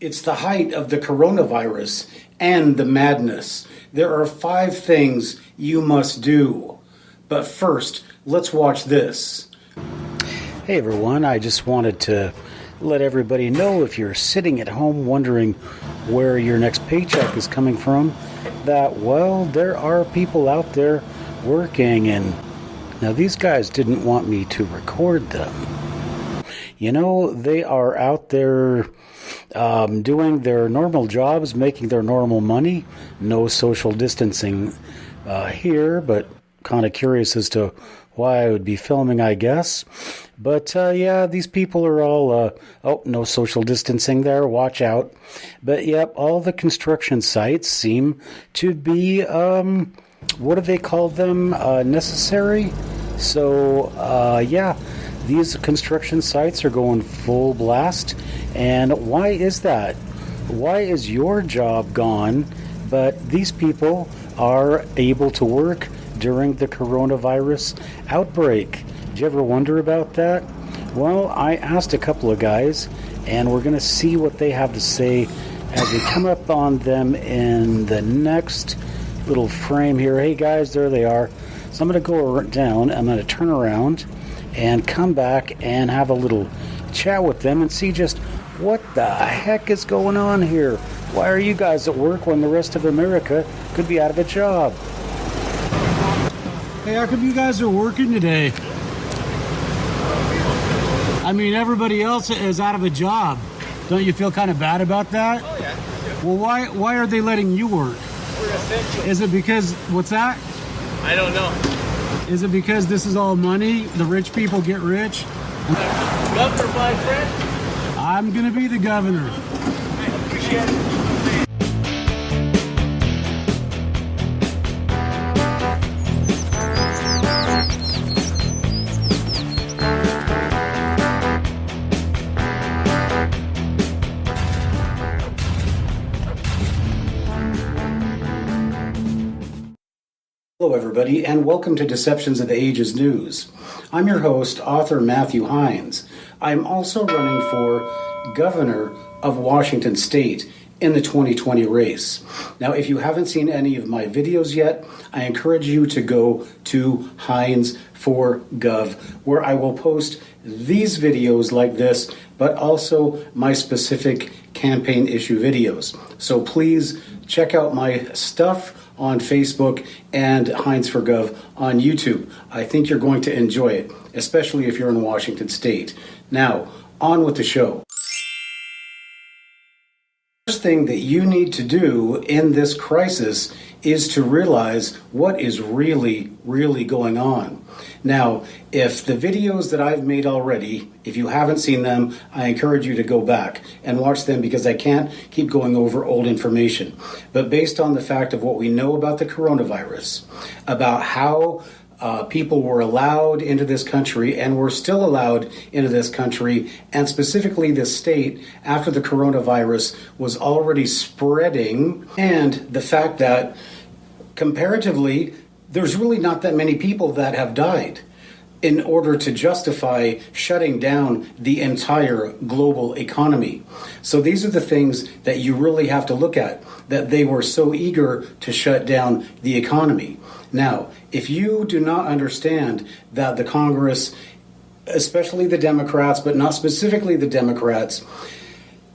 It's the height of the coronavirus and the madness. There are 5 things you must do. But first, let's watch this. Hey everyone, I just wanted to let everybody know, if you're sitting at home wondering where your next paycheck is coming from, that, well, there are people out there working, and now these guys didn't want me to record them. You know, they are out there doing their normal jobs, making their normal money. No social distancing here, but kind of curious as to why I would be filming, I guess. But yeah, these people are all, no social distancing there, watch out. But yep, all the construction sites seem to be, what do they call them, necessary? So, yeah, these construction sites are going full blast. And why is that? Why is your job gone, but these people are able to work during the coronavirus outbreak? Did you ever wonder about that? Well, I asked a couple of guys, and we're going to see what they have to say as we come up on them in the next little frame here. Hey guys, there they are. So I'm going to go down, I'm going to turn around and come back and have a little chat with them and see just what the heck is going on here. Why are you guys at work when the rest of America could be out of a job? Hey, how come you guys are working today? I mean, everybody else is out of a job. Don't you feel kind of bad about that? Oh, yeah. Well, why are they letting you work? We're essential. Is it because, what's that? I don't know. Is it because this is all money? The rich people get rich? Governor, my friend. I'm going to be the governor. I appreciate it. Hello everybody, and welcome to Deceptions of the Ages News. I'm your host, author Matthew Heines. I'm also running for Governor of Washington State in the 2020 race. Now, if you haven't seen any of my videos yet, I encourage you to go to Heines for Gov, where I will post these videos like this, but also my specific campaign issue videos. So please check out my stuff on Facebook and Heines for Gov on YouTube. I think you're going to enjoy it, especially if you're in Washington State. Now, on with the show. First thing that you need to do in this crisis is to realize what is really going on. Now, if the videos that I've made already, if you haven't seen them, I encourage you to go back and watch them, because I can't keep going over old information. But based on the fact of what we know about the coronavirus, about how people were allowed into this country and were still allowed into this country, and specifically this state, after the coronavirus was already spreading, and the fact that comparatively there's really not that many people that have died in order to justify shutting down the entire global economy. So these are the things that you really have to look at, that they were so eager to shut down the economy. Now, if you do not understand that the Congress, especially the Democrats, but not specifically the Democrats,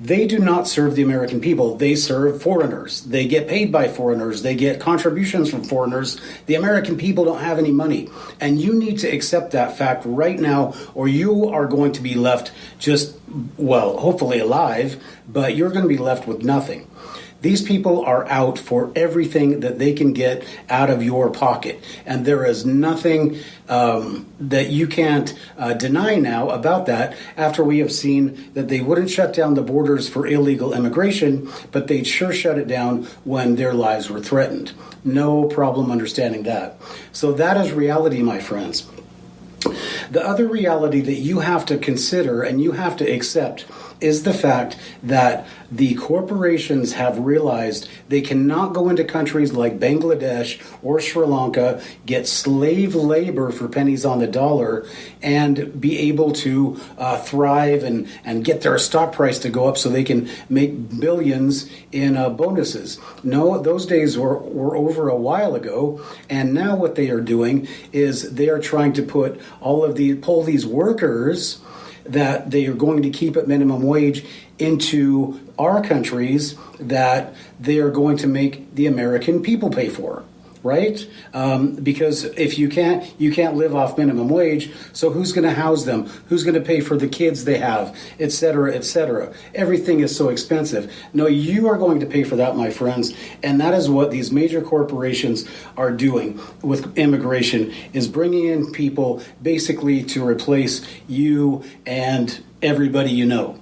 they do not serve the American people. They serve foreigners. They get paid by foreigners. They get contributions from foreigners. The American people don't have any money. And you need to accept that fact right now, or you are going to be left just, well, hopefully alive, but you're going to be left with nothing. These people are out for everything that they can get out of your pocket. And there is nothing that you can't deny now about that, after we have seen that they wouldn't shut down the borders for illegal immigration, but they'd sure shut it down when their lives were threatened. No problem understanding that. So that is reality, my friends. The other reality that you have to consider and you have to accept is the fact that the corporations have realized they cannot go into countries like Bangladesh or Sri Lanka, get slave labor for pennies on the dollar, and be able to thrive and get their stock price to go up so they can make billions in bonuses. No, those days were over a while ago, and now what they are doing is they are trying to pull these workers that they are going to keep at minimum wage into our countries that they are going to make the American people pay for, right? Because if you can't live off minimum wage, so who's going to house them? Who's going to pay for the kids they have, et cetera, et cetera? Everything is so expensive. No, you are going to pay for that, my friends, and that is what these major corporations are doing with immigration, is bringing in people basically to replace you and everybody you know.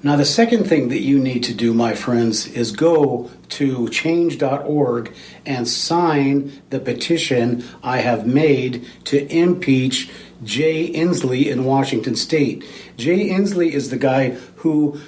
Now, the second thing that you need to do, my friends, is go to change.org and sign the petition I have made to impeach Jay Inslee in Washington State. Jay Inslee is the guy who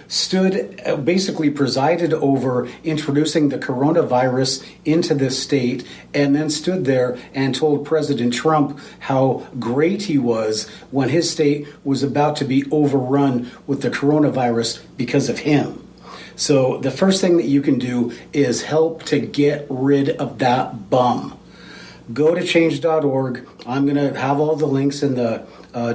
basically presided over introducing the coronavirus into this state, and then stood there and told President Trump how great he was when his state was about to be overrun with the coronavirus because of him. So the first thing that you can do is help to get rid of that bum. Go to change.org. I'm going to have all the links in the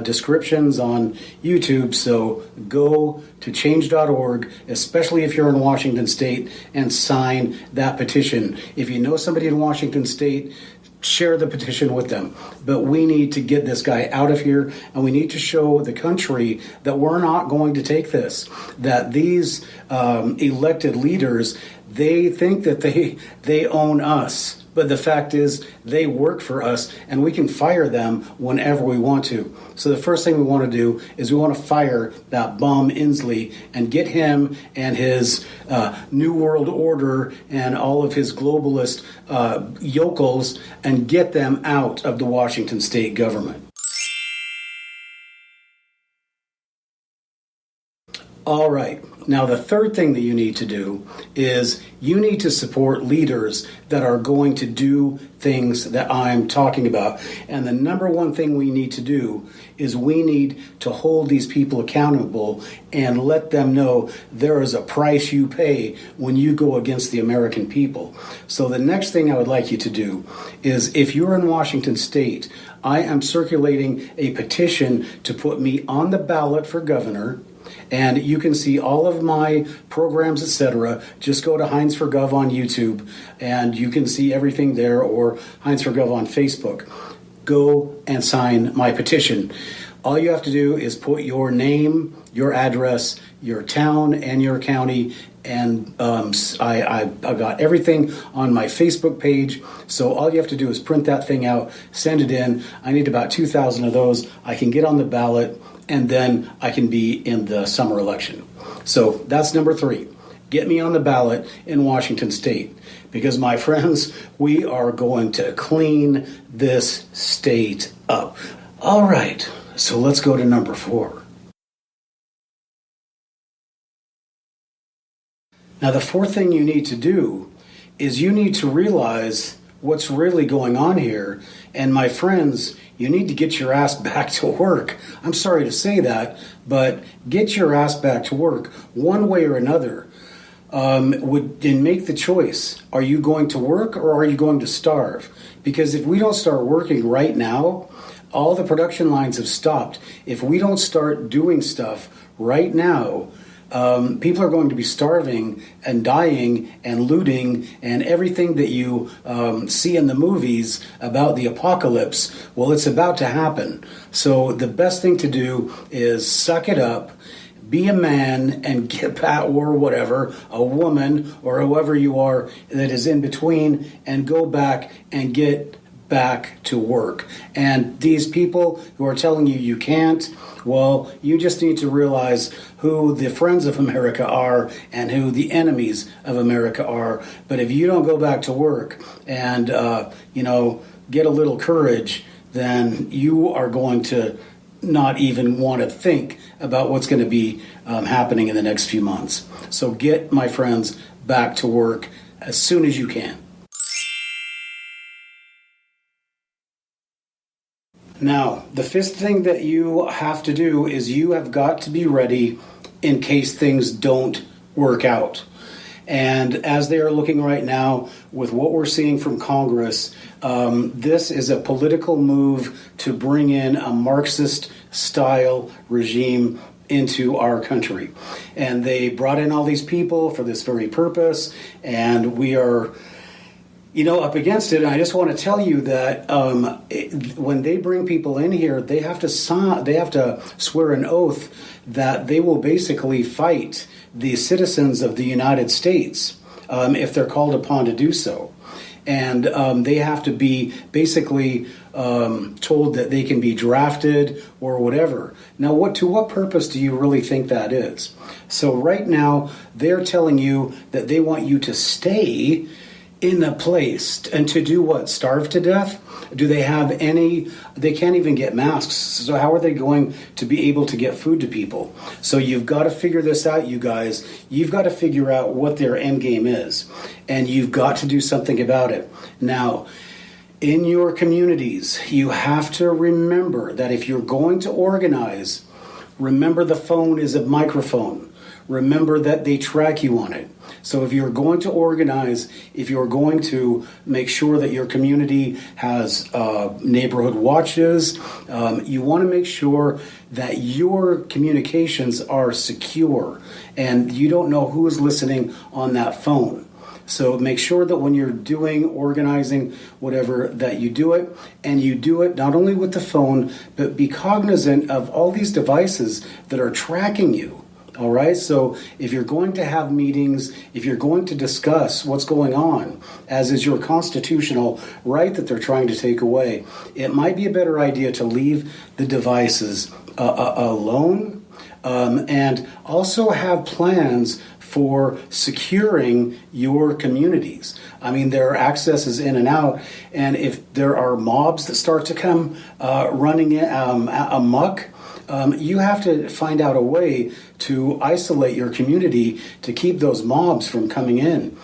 descriptions on YouTube, so go to change.org, especially if you're in Washington State, and sign that petition. If you know somebody in Washington State, share the petition with them. But we need to get this guy out of here, and we need to show the country that we're not going to take this, that these elected leaders, they think that they own us. But the fact is, they work for us, and we can fire them whenever we want to. So the first thing we want to do is we want to fire that bum Inslee and get him and his New World Order and all of his globalist yokels and get them out of the Washington State government. All right. Now, the third thing that you need to do is you need to support leaders that are going to do things that I'm talking about. And the number one thing we need to do is we need to hold these people accountable and let them know there is a price you pay when you go against the American people. So the next thing I would like you to do is, if you're in Washington State, I am circulating a petition to put me on the ballot for governor. And you can see all of my programs, etc. Just go to Heines for Gov on YouTube, and you can see everything there, or Heines for Gov on Facebook. Go and sign my petition. All you have to do is put your name, your address, your town, and your county. And I've got everything on my Facebook page. So all you have to do is print that thing out, send it in. I need about 2,000 of those. I can get on the ballot, and then I can be in the summer election. So that's number 3. Get me on the ballot in Washington State. Because, my friends, we are going to clean this state up. All right, so let's go to number 4. Now, the fourth thing you need to do is you need to realize what's really going on here. And, my friends, you need to get your ass back to work. I'm sorry to say that, but get your ass back to work one way or another. And make the choice. Are you going to work, or are you going to starve? Because if we don't start working right now, all the production lines have stopped. If we don't start doing stuff right now, people are going to be starving and dying and looting, and everything that you see in the movies about the apocalypse, well, it's about to happen. So the best thing to do is suck it up, be a man, and get back, or whatever, a woman, or whoever you are that is in between, and go back and get back to work. And these people who are telling you can't, well, you just need to realize who the friends of America are and who the enemies of America are. But if you don't go back to work and, get a little courage, then you are going to not even want to think about what's going to be happening in the next few months. So get, my friends, back to work as soon as you can. Now, the fifth thing that you have to do is you have got to be ready in case things don't work out. And as they are looking right now with what we're seeing from Congress, this is a political move to bring in a Marxist-style regime into our country. And they brought in all these people for this very purpose, and we are up against it. And I just want to tell you that when they bring people in here, they have to swear an oath that they will basically fight the citizens of the United States if they're called upon to do so. And they have to be basically told that they can be drafted or whatever. Now, to what purpose do you really think that is? So right now, they're telling you that they want you to stay in a place and to do what? Starve to death? Do they have any? They can't even get masks. So how are they going to be able to get food to people? So you've got to figure this out, you guys. You've got to figure out what their end game is, and you've got to do something about it. Now, in your communities, you have to remember that if you're going to organize, remember the phone is a microphone. Remember that they track you on it. So if you're going to organize, if you're going to make sure that your community has neighborhood watches, you want to make sure that your communications are secure and you don't know who is listening on that phone. So make sure that when you're doing organizing, whatever, that you do it, and you do it not only with the phone, but be cognizant of all these devices that are tracking you. All right, so if you're going to have meetings, if you're going to discuss what's going on, as is your constitutional right that they're trying to take away, it might be a better idea to leave the devices alone and also have plans for securing your communities. I mean, there are accesses in and out, and if there are mobs that start to come running amok, you have to find out a way to isolate your community to keep those mobs from coming in.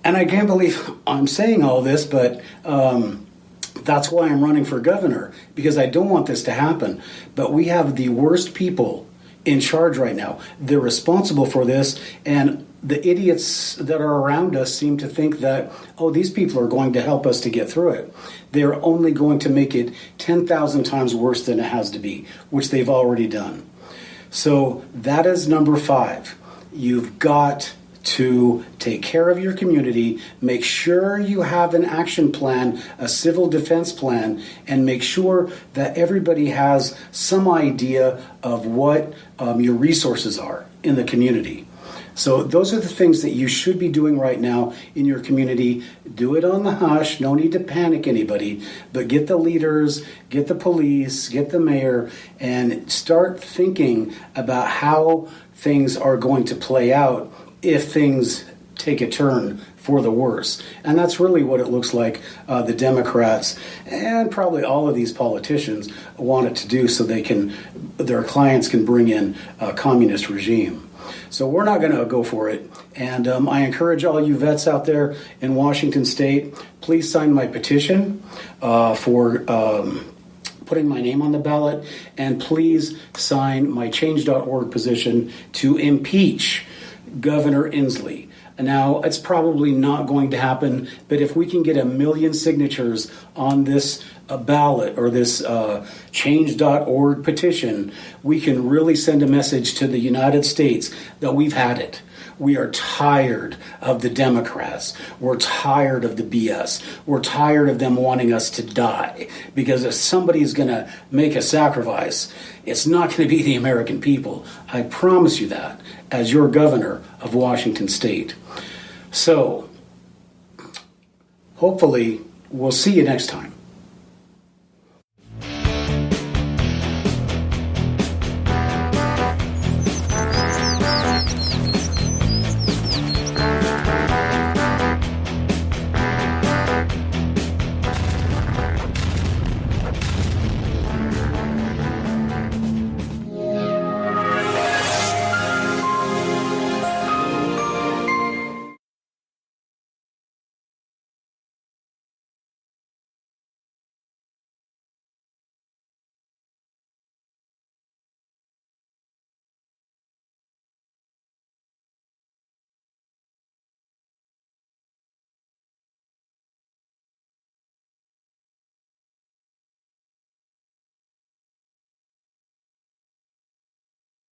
And I can't believe I'm saying all this, but that's why I'm running for governor, because I don't want this to happen. But we have the worst people in charge right now. They're responsible for this, and the idiots that are around us seem to think that, these people are going to help us to get through it. They're only going to make it 10,000 times worse than it has to be, which they've already done. So that is number 5. You've got to take care of your community, make sure you have an action plan, a civil defense plan, and make sure that everybody has some idea of what your resources are in the community. So those are the things that you should be doing right now in your community. Do it on the hush. No need to panic anybody, but get the leaders, get the police, get the mayor, and start thinking about how things are going to play out if things take a turn for the worse. And that's really what it looks like the Democrats and probably all of these politicians want it to do, so their clients can bring in a communist regime. So we're not going to go for it. And I encourage all you vets out there in Washington State, please sign my petition for putting my name on the ballot. And please sign my change.org petition to impeach Governor Inslee. Now, it's probably not going to happen, but if we can get 1 million signatures on this ballot or this change.org petition, we can really send a message to the United States that we've had it. We are tired of the Democrats. We're tired of the BS. We're tired of them wanting us to die, because if somebody's going to make a sacrifice, it's not going to be the American people. I promise you that, as your governor of Washington State. So, hopefully, we'll see you next time.